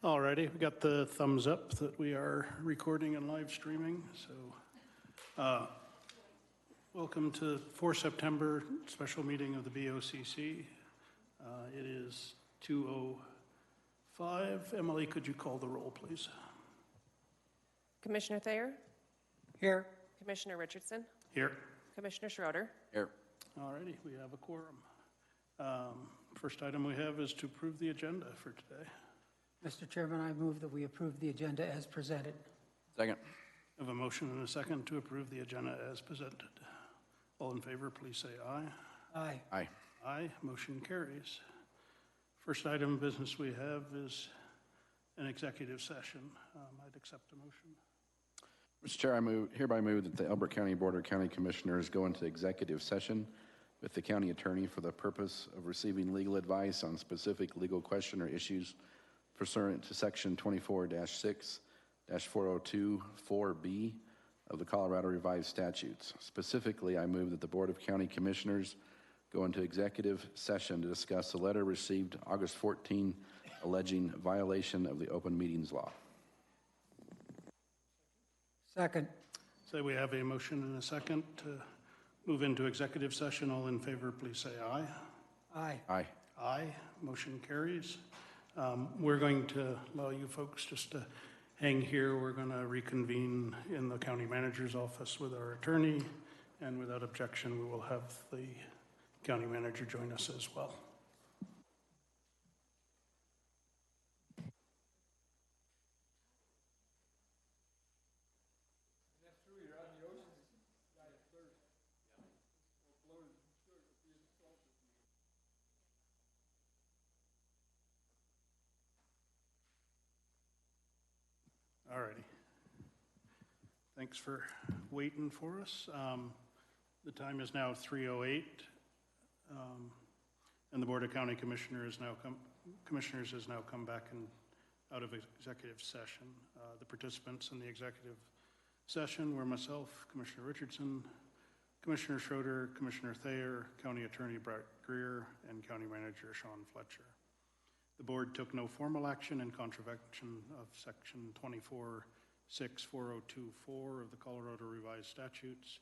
Alrighty, we got the thumbs up that we are recording and live streaming. So, welcome to 4 September special meeting of the BOCC. It is 2:05. Emily, could you call the roll, please? Commissioner Thayer? Here. Commissioner Richardson? Here. Commissioner Schroeder? Here. Alrighty, we have a quorum. First item we have is to approve the agenda for today. Mr. Chairman, I move that we approve the agenda as presented. Second. I have a motion and a second to approve the agenda as presented. All in favor, please say aye. Aye. Aye. Aye, motion carries. First item of business we have is an executive session. I'd accept a motion. Mr. Chair, I hereby move that the Elbert County Board of County Commissioners go into executive session with the county attorney for the purpose of receiving legal advice on specific legal question or issues pursuant to Section 24-6-4024B of the Colorado Revised Statutes. Specifically, I move that the Board of County Commissioners go into executive session to discuss a letter received August 14 alleging violation of the open meetings law. Second. So we have a motion and a second to move into executive session. All in favor, please say aye. Aye. Aye. Aye, motion carries. We're going to allow you folks just to hang here. We're going to reconvene in the county manager's office with our attorney, and without objection, we will have the county manager join us as well. All righty. Thanks for waiting for us. The time is now 3:08, and the Board of County Commissioners has now come back and out of executive session. The participants in the executive session were myself, Commissioner Richardson, Commissioner Schroeder, Commissioner Thayer, County Attorney Brett Greer, and County Manager Sean Fletcher. The board took no formal action in contravention of Section 24-6-4024 of the Colorado Revised Statutes,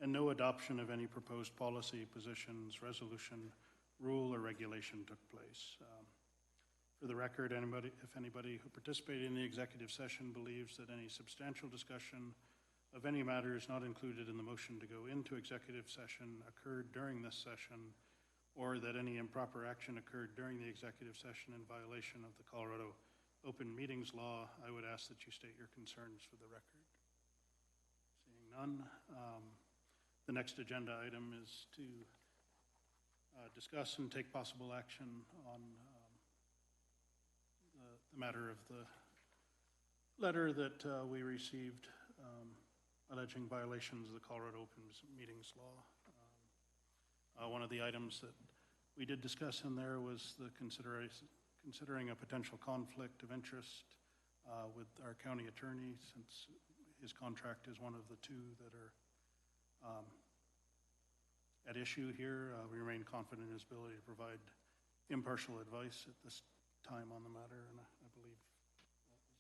and no adoption of any proposed policy, positions, resolution, rule, or regulation took place. For the record, if anybody who participated in the executive session believes that any substantial discussion of any matters not included in the motion to go into executive session occurred during this session, or that any improper action occurred during the executive session in violation of the Colorado Open Meetings Law, I would ask that you state your concerns for the record. Seeing none, the next agenda item is to discuss and take possible action on the matter of the letter that we received alleging violations of the Colorado Open Meetings Law. One of the items that we did discuss in there was the considering a potential conflict of interest with our county attorney, since his contract is one of the two that are at issue here. We remain confident in his ability to provide impartial advice at this time on the matter, and I believe that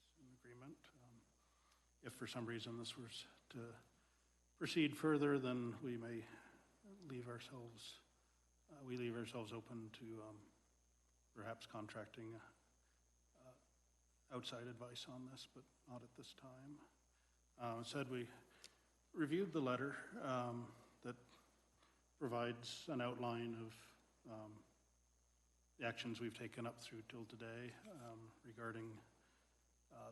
was in agreement. If for some reason this was to proceed further, then we may leave ourselves open to perhaps contracting outside advice on this, but not at this time. Said we reviewed the letter that provides an outline of the actions we've taken up through till today regarding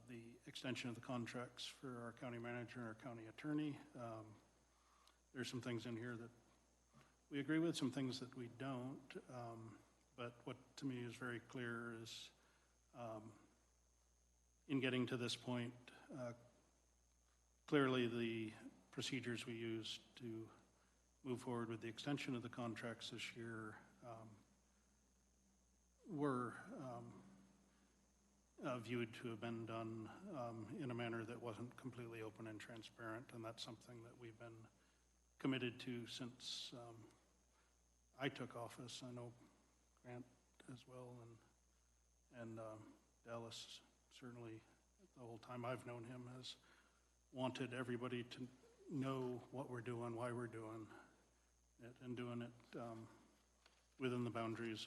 the extension of the contracts for our county manager and our county attorney. There's some things in here that we agree with, some things that we don't, but what to me is very clear is in getting to this point, clearly the procedures we used to move forward with the extension of the contracts this year were viewed to have been done in a manner that wasn't completely open and transparent, and that's something that we've been committed to since I took office. I know Grant as well, and Dallas certainly the whole time I've known him, has wanted everybody to know what we're doing, why we're doing it, and doing it within the boundaries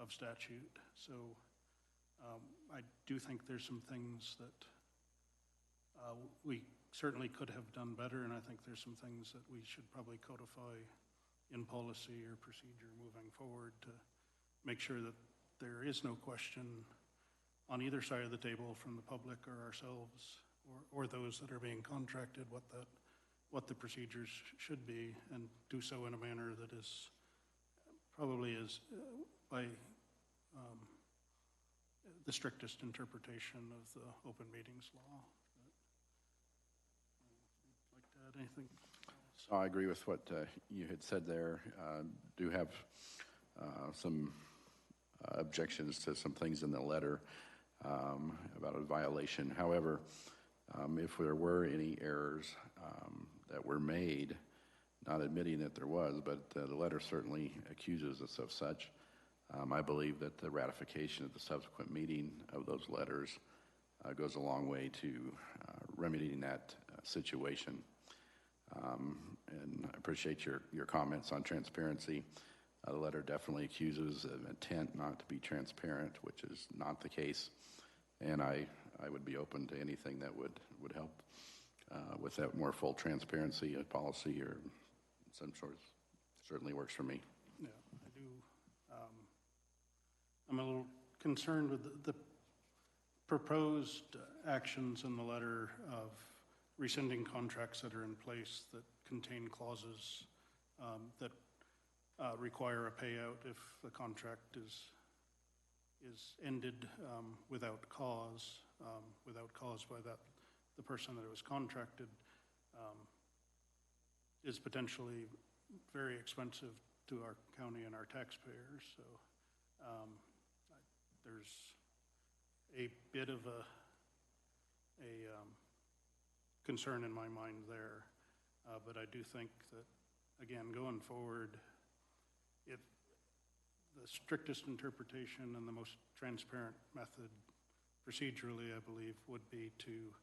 of statute. So I do think there's some things that we certainly could have done better, and I think there's some things that we should probably codify in policy or procedure moving forward to make sure that there is no question on either side of the table from the public or ourselves or those that are being contracted what the procedures should be, and do so in a manner that is probably is by the strictest interpretation of the open meetings law. Like to add anything else? I agree with what you had said there. Do have some objections to some things in the letter about a violation. However, if there were any errors that were made, not admitting that there was, but the letter certainly accuses us of such, I believe that the ratification of the subsequent meeting of those letters goes a long way to remedying that situation. And I appreciate your comments on transparency. The letter definitely accuses of intent not to be transparent, which is not the case. And I would be open to anything that would help with that more full transparency, a policy or some sort. Certainly works for me. Yeah, I do. I'm a little concerned with the proposed actions in the letter of rescinding contracts that are in place that contain clauses that require a payout if the contract is ended without cause by the person that it was contracted, is potentially very expensive to our county and our taxpayers. So there's a bit of a concern in my mind there, but I do think that, again, going forward, if the strictest interpretation and the most transparent method procedurally, I believe, would be to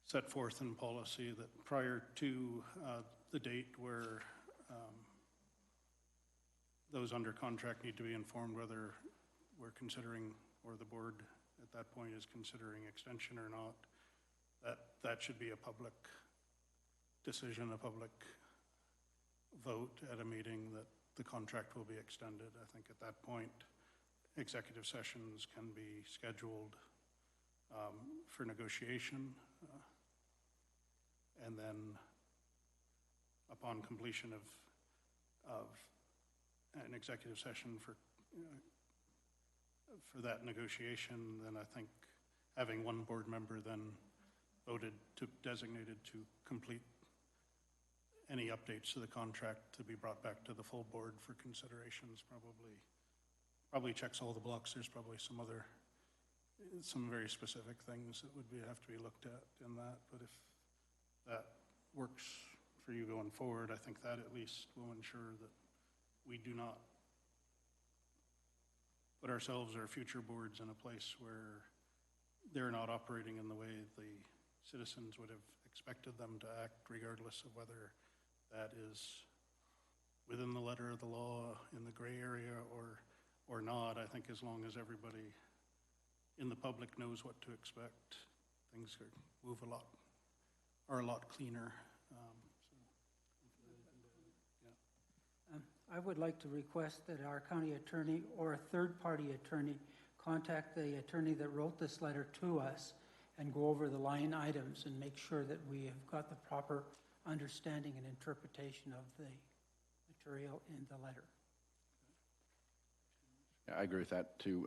set forth in policy that prior to the date where those under contract need to be informed whether we're considering, or the board at that point is considering extension or not, that should be a public decision, a public vote at a meeting that the contract will be extended. I think at that point, executive sessions can be scheduled for negotiation, and then upon completion of an executive session for that negotiation, then I think having one board member then designated to complete any updates to the contract to be brought back to the full board for considerations probably checks all the blocks. There's probably some very specific things that would have to be looked at in that, but if that works for you going forward, I think that at least will ensure that we do not put ourselves or future boards in a place where they're not operating in the way the citizens would have expected them to act, regardless of whether that is within the letter of the law, in the gray area, or not. I think as long as everybody in the public knows what to expect, things move a lot cleaner. I would like to request that our county attorney or a third-party attorney contact the attorney that wrote this letter to us and go over the line items and make sure that we have got the proper understanding and interpretation of the material in the letter. Yeah, I agree with that too.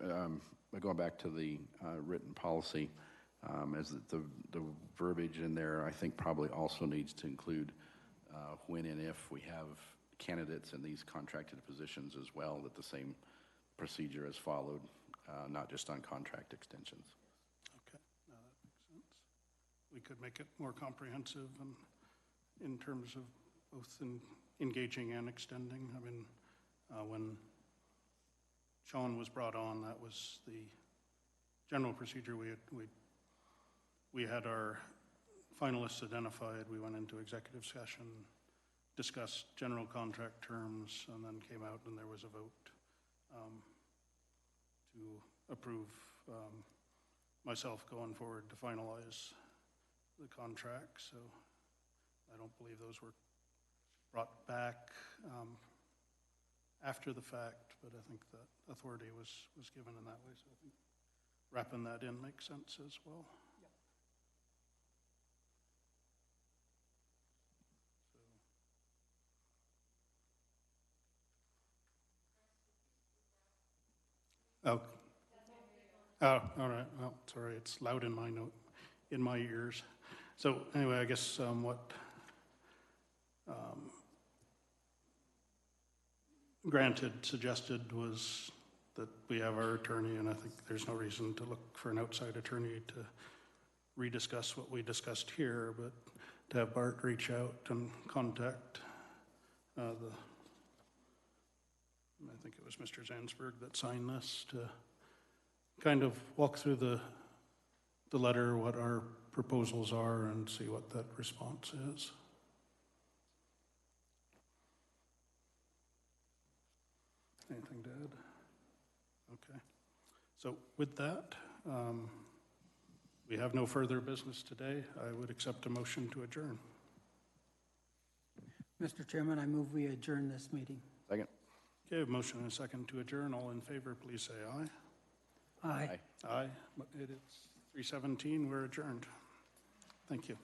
But going back to the written policy, as the verbiage in there, I think probably also needs to include when and if we have candidates in these contracted positions as well, that the same procedure is followed, not just on contract extensions. Okay, now that makes sense. We could make it more comprehensive and in terms of both engaging and extending. I mean, when Sean was brought on, that was the general procedure, we had our finalists identified. We went into executive session, discussed general contract terms, and then came out and there was a vote to approve myself going forward to finalize the contract. So I don't believe those were brought back after the fact, but I think that authority was given in that way. So I think wrapping that in makes sense as well. Oh, all right. Well, sorry, it's loud in my in my ears. So anyway, I guess what Grant had suggested was that we have our attorney, and I think there's no reason to look for an outside attorney to rediscuss what we discussed here, but to have Bart reach out and contact I think it was Mr. Zansberg that signed this, to kind of walk through the letter, what our proposals are, and see what that response is. Anything to add? Okay. So with that, we have no further business today. I would accept a motion to adjourn. Mr. Chairman, I move we adjourn this meeting. Second. Okay, a motion and a second to adjourn. All in favor, please say aye. Aye. Aye. It is 3:17. We're adjourned. Thank you.